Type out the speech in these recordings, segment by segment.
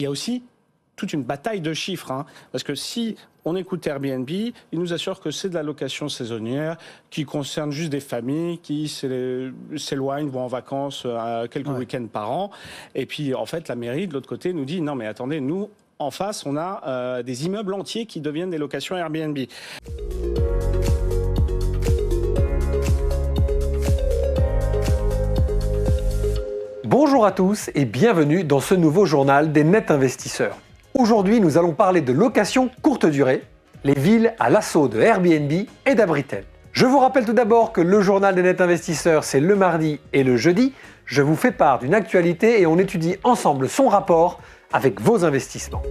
Il y a aussi toute une bataille de chiffres, hein, parce que si on écoute Airbnb, il nous assure que c'est de la location saisonnière qui concerne juste des familles qui s'éloignent, vont en vacances quelques week-ends par an. Et puis, en fait, la mairie, de l'autre côté, nous dit, non, mais attendez, nous, en face, on a des immeubles entiers qui deviennent des locations Airbnb. Bonjour à tous et bienvenue dans ce nouveau journal des Net Investisseurs. Aujourd'hui, nous allons parler de location courte durée, les villes à l'assaut de Airbnb et d'Abritel. Je vous rappelle tout d'abord que le journal des Net Investisseurs, c'est le mardi et le jeudi. Je vous fais part d'une actualité et on étudie ensemble son rapport avec vos investissements.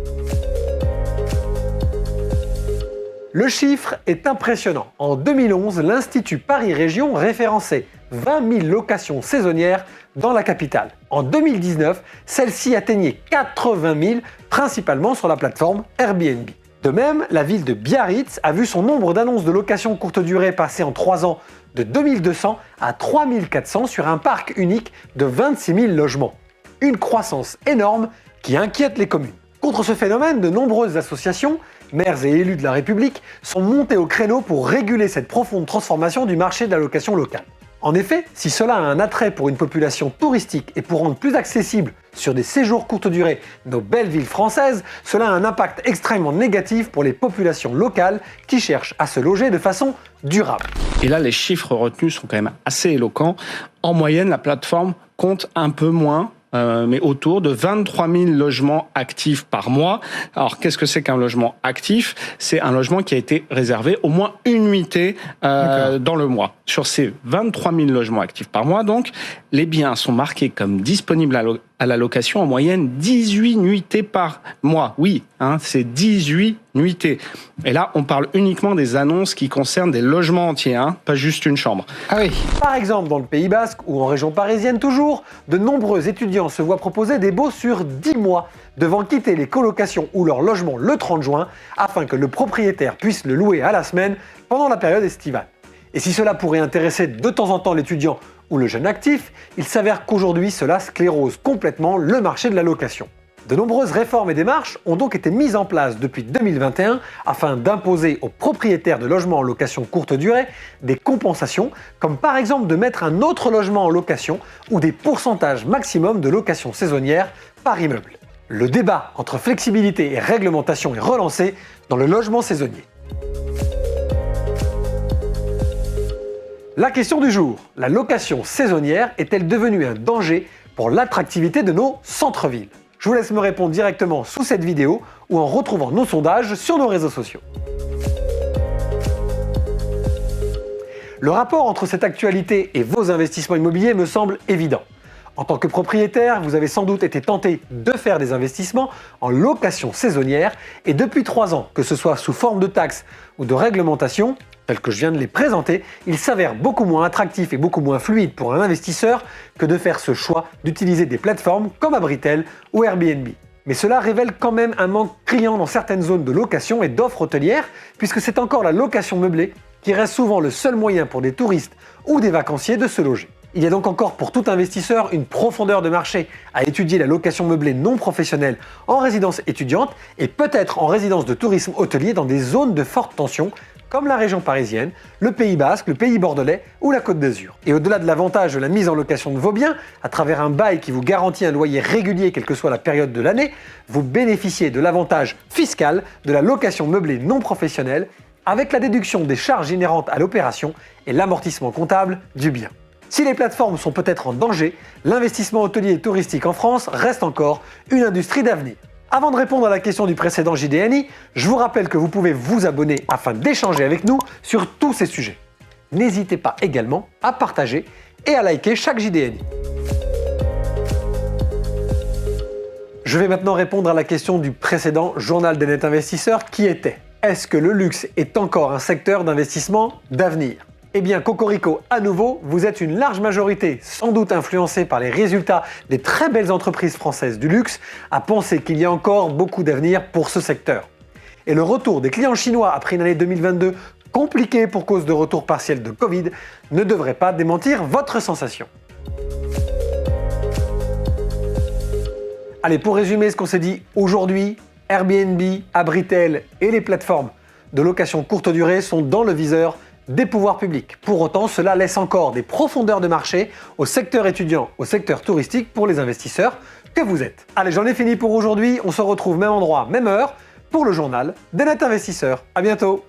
Le chiffre est impressionnant. En 2011, l'Institut Paris Région référençait 20 000 locations saisonnières dans la capitale. En 2019, celle-ci atteignait 80 000, principalement sur la plateforme Airbnb. De même, la ville de Biarritz a vu son nombre d'annonces de location courte durée passer en 3 ans de 2200 à 3400 sur un parc unique de 26 000 logements. Une croissance énorme qui inquiète les communes. Contre ce phénomène, de nombreuses associations, maires et élus de la République, sont montés au créneau pour réguler cette profonde transformation du marché de la location locale. En effet, si cela a un attrait pour une population touristique et pour rendre plus accessible sur des séjours courte durée nos belles villes françaises, cela a un impact extrêmement négatif pour les populations locales qui cherchent à se loger de façon durable. Et là, les chiffres retenus sont quand même assez éloquents. En moyenne, la plateforme compte un peu moins, mais autour de 23 000 logements actifs par mois. Alors, qu'est-ce que c'est qu'un logement actif ? C'est un logement qui a été réservé au moins une nuitée dans le mois. Sur ces 23 000 logements actifs par mois, donc, les biens sont marqués comme disponibles à la location en moyenne 18 nuitées par mois. Oui, c'est 18 nuitées. Et là, on parle uniquement des annonces qui concernent des logements entiers, pas juste une chambre. Ah oui. Par exemple, dans le Pays Basque ou en région parisienne toujours, de nombreux étudiants se voient proposer des baux sur 10 mois, devant quitter les colocations ou leur logement le 30 juin, afin que le propriétaire puisse le louer à la semaine pendant la période estivale. Et si cela pourrait intéresser de temps en temps l'étudiant ou le jeune actif, il s'avère qu'aujourd'hui cela sclérose complètement le marché de la location. De nombreuses réformes et démarches ont donc été mises en place depuis 2021 afin d'imposer aux propriétaires de logements en location courte durée des compensations, comme par exemple de mettre un autre logement en location ou des pourcentages maximum de location saisonnière par immeuble. Le débat entre flexibilité et réglementation est relancé dans le logement saisonnier. La question du jour, la location saisonnière est-elle devenue un danger pour l'attractivité de nos centres-villes ? Je vous laisse me répondre directement sous cette vidéo ou en retrouvant nos sondages sur nos réseaux sociaux. Le rapport entre cette actualité et vos investissements immobiliers me semble évident. En tant que propriétaire, vous avez sans doute été tenté de faire des investissements en location saisonnière et depuis 3 ans, que ce soit sous forme de taxes ou de réglementation, tels que je viens de les présenter, il s'avère beaucoup moins attractif et beaucoup moins fluide pour un investisseur que de faire ce choix d'utiliser des plateformes comme Abritel ou Airbnb. Mais cela révèle quand même un manque criant dans certaines zones de location et d'offres hôtelières, puisque c'est encore la location meublée qui reste souvent le seul moyen pour des touristes ou des vacanciers de se loger. Il y a donc encore pour tout investisseur une profondeur de marché à étudier la location meublée non professionnelle en résidence étudiante et peut-être en résidence de tourisme hôtelier dans des zones de forte tension comme la région parisienne, le Pays Basque, le Pays Bordelais ou la Côte d'Azur. Et au-delà de l'avantage de la mise en location de vos biens, à travers un bail qui vous garantit un loyer régulier quelle que soit la période de l'année, vous bénéficiez de l'avantage fiscal de la location meublée non professionnelle avec la déduction des charges inhérentes à l'opération et l'amortissement comptable du bien. Si les plateformes sont peut-être en danger, l'investissement hôtelier et touristique en France reste encore une industrie d'avenir. Avant de répondre à la question du précédent JDNI, je vous rappelle que vous pouvez vous abonner afin d'échanger avec nous sur tous ces sujets. N'hésitez pas également à partager et à liker chaque JDNI. Je vais maintenant répondre à la question du précédent journal des Net Investisseurs qui était: est-ce que le luxe est encore un secteur d'investissement d'avenir ? Eh bien, cocorico, à nouveau, vous êtes une large majorité, sans doute influencée par les résultats des très belles entreprises françaises du luxe, à penser qu'il y a encore beaucoup d'avenir pour ce secteur. Et le retour des clients chinois après une année 2022 compliquée pour cause de retour partiel de Covid ne devrait pas démentir votre sensation. Allez, pour résumer ce qu'on s'est dit aujourd'hui, Airbnb, Abritel et les plateformes de location courte durée sont dans le viseur des pouvoirs publics. Pour autant, cela laisse encore des profondeurs de marché au secteur étudiant, au secteur touristique pour les investisseurs que vous êtes. Allez, j'en ai fini pour aujourd'hui. On se retrouve même endroit, même heure pour le journal des net investisseurs. À bientôt.